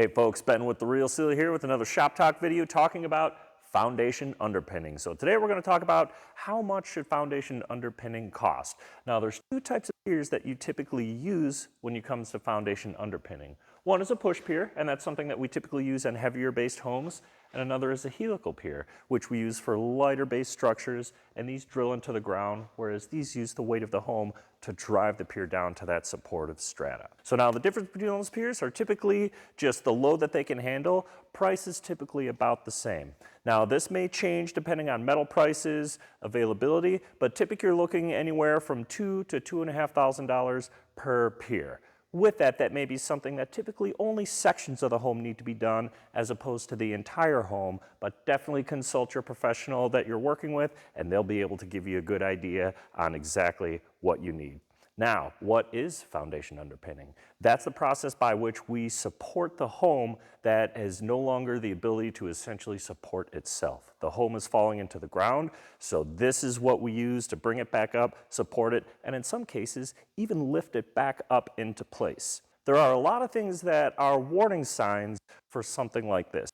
Hey folks, Ben with The Real Seal here with another Shop Talk video talking about foundation underpinning. So today we're going to talk about how much should foundation underpinning cost. Now there's two types of piers that you typically use when it comes to foundation underpinning. One is a push pier, and that's something that we typically use on heavier based homes, and another is a helical pier, which we use for lighter based structures, and these drill into the ground, whereas these use the weight of the home to drive the pier down to that supportive strata. So now the difference between those piers are typically just the load that they can handle. Price is typically about the same. Now this may change depending on metal prices, availability, but typically you're looking anywhere from $2,000 to $2,500 per pier. With that, that may be something that typically only sections of the home need to be done as opposed to the entire home, but definitely consult your professional that you're working with and they'll be able to give you a good idea on exactly what you need. Now, what is foundation underpinning? That's the process by which we support the home that has no longer the ability to essentially support itself. The home is falling into the ground, so this is what we use to bring it back up, support it, and in some cases, even lift it back up into place. There are a lot of things that are warning signs for something like this.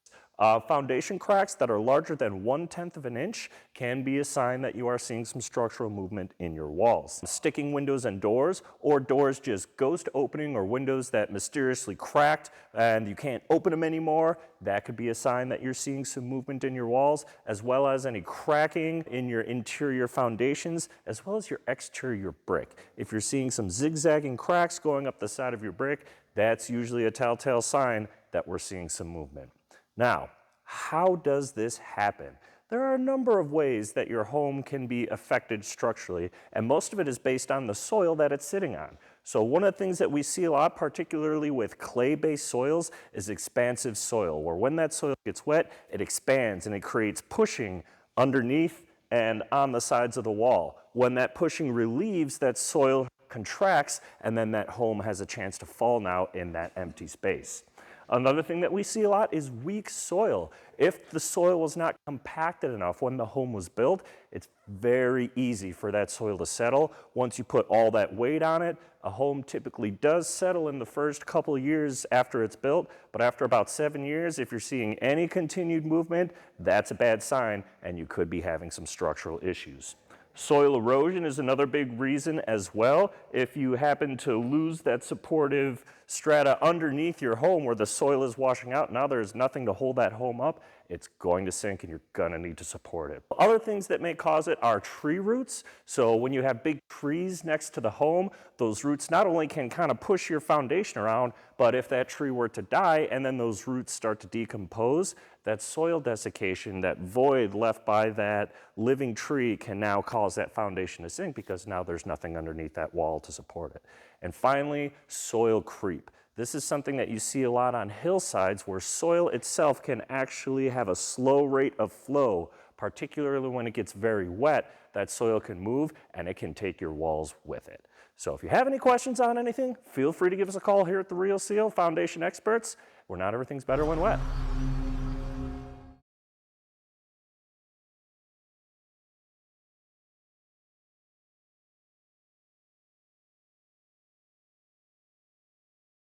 Foundation cracks that are larger than 1/10 of an inch can be a sign that you are seeing some structural movement in your walls. Sticking windows and doors, or doors just ghost opening, or windows that mysteriously cracked and you can't open them anymore, that could be a sign that you're seeing some movement in your walls, as well as any cracking in your interior foundations, as well as your exterior brick. If you're seeing some zigzagging cracks going up the side of your brick, that's usually a telltale sign that we're seeing some movement. Now, how does this happen? There are a number of ways that your home can be affected structurally, and most of it is based on the soil that it's sitting on. So one of the things that we see a lot, particularly with clay-based soils, is expansive soil, where when that soil gets wet, it expands and it creates pushing underneath and on the sides of the wall. When that pushing relieves, that soil contracts, and then that home has a chance to fall now in that empty space. Another thing that we see a lot is weak soil. If the soil was not compacted enough when the home was built, it's very easy for that soil to settle. Once you put all that weight on it, a home typically does settle in the first couple of years after it's built, but after about 7 years, if you're seeing any continued movement, that's a bad sign and you could be having some structural issues. Soil erosion is another big reason as well. If you happen to lose that supportive strata underneath your home where the soil is washing out, now there's nothing to hold that home up, it's going to sink and you're going to need to support it. Other things that may cause it are tree roots. So when you have big trees next to the home, those roots not only can kind of push your foundation around, but if that tree were to die and then those roots start to decompose, that soil desiccation, that void left by that living tree can now cause that foundation to sink because now there's nothing underneath that wall to support it. And finally, soil creep. This is something that you see a lot on hillsides where soil itself can actually have a slow rate of flow, particularly when it gets very wet. That soil can move and it can take your walls with it. So if you have any questions on anything, feel free to give us a call here at The Real Seal, Foundation Experts, where not everything's better when wet.